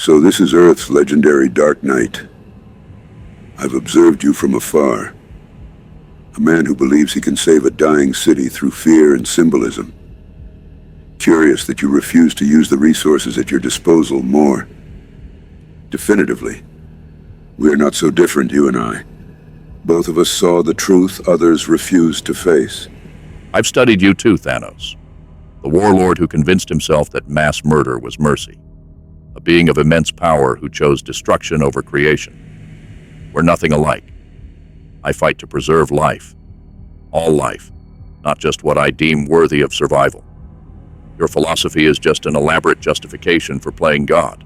So this is Earth's legendary Dark Knight. I've observed you from afar. A man who believes he can save a dying city through fear and symbolism. Curious that you refuse to use the resources at your disposal more definitively. We're not so different, you and I. Both of us saw the truth others refused to face. I've studied you too, Thanos. The warlord who convinced himself that mass murder was mercy. A being of immense power who chose destruction over creation. We're nothing alike. I fight to preserve life. All life, not just what I deem worthy of survival. Your philosophy is just an elaborate justification for playing God.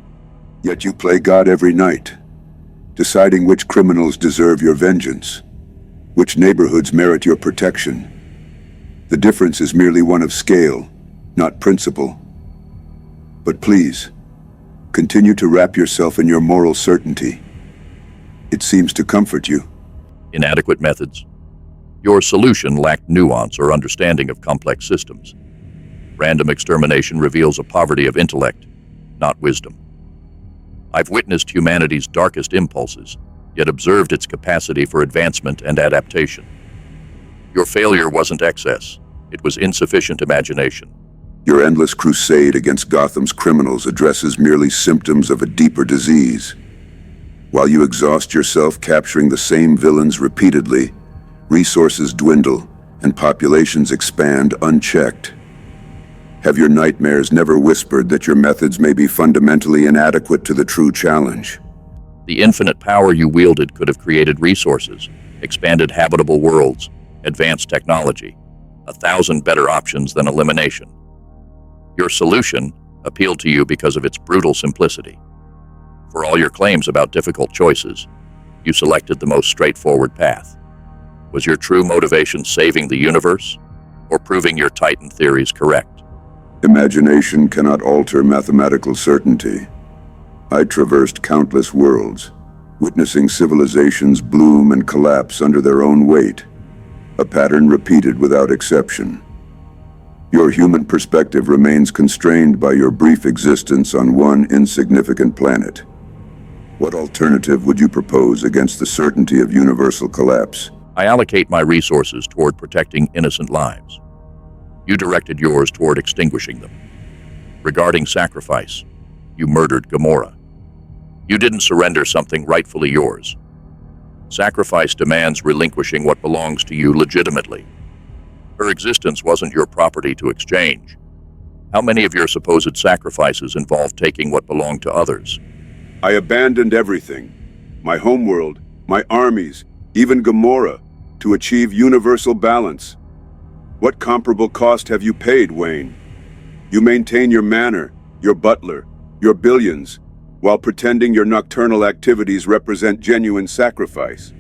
Yet you play God every night, deciding which criminals deserve your vengeance, which neighborhoods merit your protection. The difference is merely one of scale, not principle. But please, continue to wrap yourself in your moral certainty. It seems to comfort you. Inadequate methods. Your solution lacked nuance or understanding of complex systems. Random extermination reveals a poverty of intellect, not wisdom. I've witnessed humanity's darkest impulses, yet observed its capacity for advancement and adaptation. Your failure wasn't excess, it was insufficient imagination. Your endless crusade against Gotham's criminals addresses merely symptoms of a deeper disease. While you exhaust yourself capturing the same villains repeatedly, resources dwindle and populations expand unchecked. Have your nightmares never whispered that your methods may be fundamentally inadequate to the true challenge? The infinite power you wielded could have created resources, expanded habitable worlds, advanced technology, 1,000 better options than elimination. Your solution appealed to you because of its brutal simplicity. For all your claims about difficult choices, you selected the most straightforward path. Was your true motivation saving the universe, or proving your Titan theories correct? Imagination cannot alter mathematical certainty. I traversed countless worlds, witnessing civilizations bloom and collapse under their own weight, a pattern repeated without exception. Your human perspective remains constrained by your brief existence on one insignificant planet. What alternative would you propose against the certainty of universal collapse? I allocate my resources toward protecting innocent lives. You directed yours toward extinguishing them. Regarding sacrifice, you murdered Gamora. You didn't surrender something rightfully yours. Sacrifice demands relinquishing what belongs to you legitimately. Her existence wasn't your property to exchange. How many of your supposed sacrifices involved taking what belonged to others? I abandoned everything, my homeworld, my armies, even Gamora, to achieve universal balance. What comparable cost have you paid, Wayne? You maintain your manor, your butler, your billions, while pretending your nocturnal activities represent genuine sacrifice.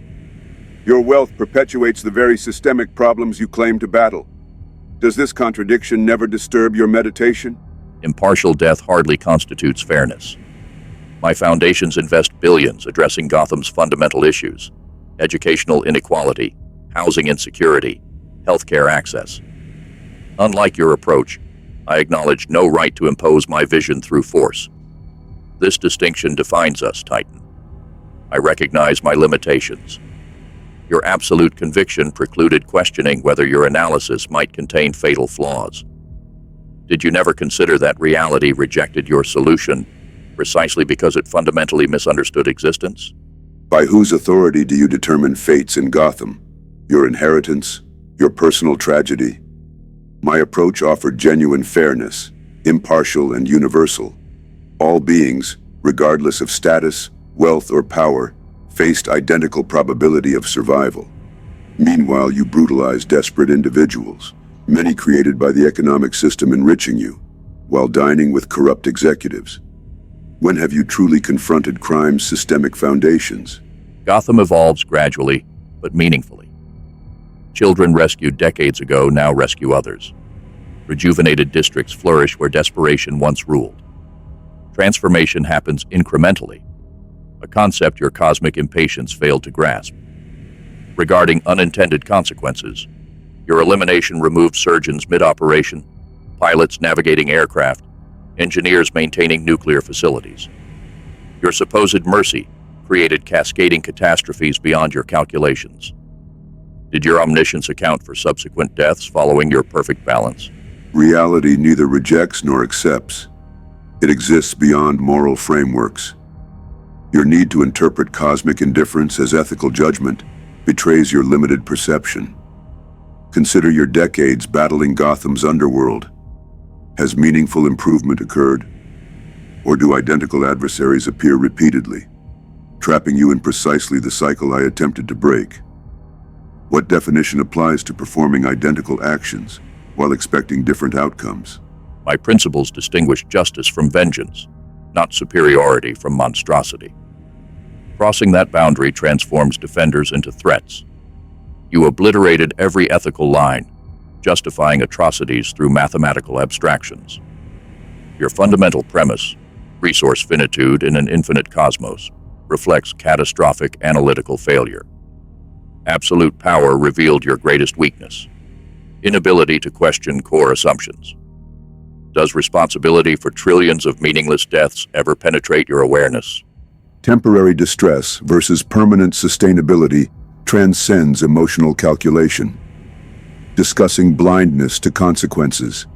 Your wealth perpetuates the very systemic problems you claim to battle. Does this contradiction never disturb your meditation? Impartial death hardly constitutes fairness. My foundations invest billions addressing Gotham's fundamental issues: educational inequality, housing insecurity, healthcare access. Unlike your approach, I acknowledge no right to impose my vision through force. This distinction defines us, Titan. I recognize my limitations. Your absolute conviction precluded questioning whether your analysis might contain fatal flaws. Did you never consider that reality rejected your solution precisely because it fundamentally misunderstood existence? By whose authority do you determine fates in Gotham? Your inheritance? Your personal tragedy? My approach offered genuine fairness, impartial and universal. All beings, regardless of status, wealth, or power, faced identical probability of survival. Meanwhile, you brutalized desperate individuals, many created by the economic system enriching you, while dining with corrupt executives. When have you truly confronted crime's systemic foundations? Gotham evolves gradually, but meaningfully. Children rescued decades ago now rescue others. Rejuvenated districts flourish where desperation once ruled. Transformation happens incrementally, a concept your cosmic impatience failed to grasp. Regarding unintended consequences, your elimination removed surgeons mid-operation, pilots navigating aircraft, engineers maintaining nuclear facilities. Your supposed mercy created cascading catastrophes beyond your calculations. Did your omniscience account for subsequent deaths following your perfect balance? Reality neither rejects nor accepts. It exists beyond moral frameworks. Your need to interpret cosmic indifference as ethical judgment betrays your limited perception. Consider your decades battling Gotham's underworld. Has meaningful improvement occurred? Or do identical adversaries appear repeatedly, trapping you in precisely the cycle I attempted to break? What definition applies to performing identical actions while expecting different outcomes? My principles distinguish justice from vengeance, not superiority from monstrosity. Crossing that boundary transforms defenders into threats. You obliterated every ethical line, justifying atrocities through mathematical abstractions. Your fundamental premise, resource finitude in an infinite cosmos, reflects catastrophic analytical failure. Absolute power revealed your greatest weakness: inability to question core assumptions. Does responsibility for trillions of meaningless deaths ever penetrate your awareness? Temporary distress versus permanent sustainability transcends emotional calculation. Discussing blindness to consequences,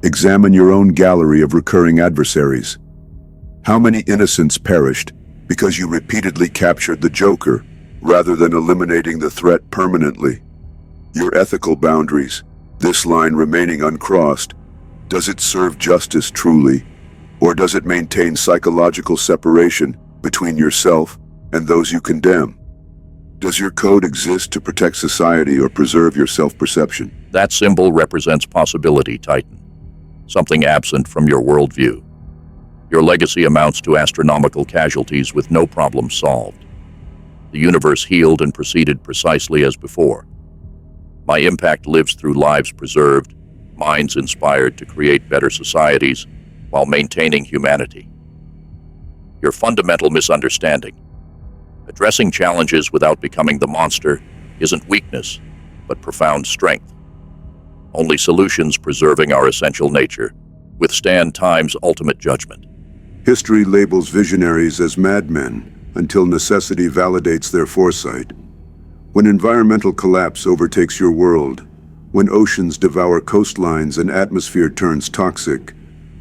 examine your own gallery of recurring adversaries. How many innocents perished because you repeatedly captured the Joker rather than eliminating the threat permanently? Your ethical boundaries, this line remaining uncrossed, does it serve justice truly, or does it maintain psychological separation between yourself and those you condemn? Does your code exist to protect society or preserve your self-perception? That symbol represents possibility, Titan, something absent from your worldview. Your legacy amounts to astronomical casualties with no problem solved. The universe healed and proceeded precisely as before. My impact lives through lives preserved, minds inspired to create better societies while maintaining humanity. Your fundamental misunderstanding: addressing challenges without becoming the monster isn't weakness, but profound strength. Only solutions preserving our essential nature withstand time's ultimate judgment. History labels visionaries as madmen until necessity validates their foresight. When environmental collapse overtakes your world, when oceans devour coastlines and atmosphere turns toxic,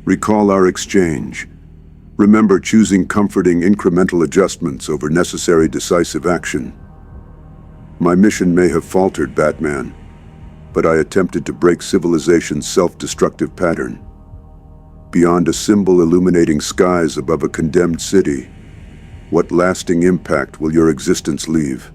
recall our exchange. Remember choosing comforting incremental adjustments over necessary decisive action. My mission may have faltered, Batman, but I attempted to break civilization's self-destructive pattern. Beyond a symbol illuminating skies above a condemned city, what lasting impact will your existence leave?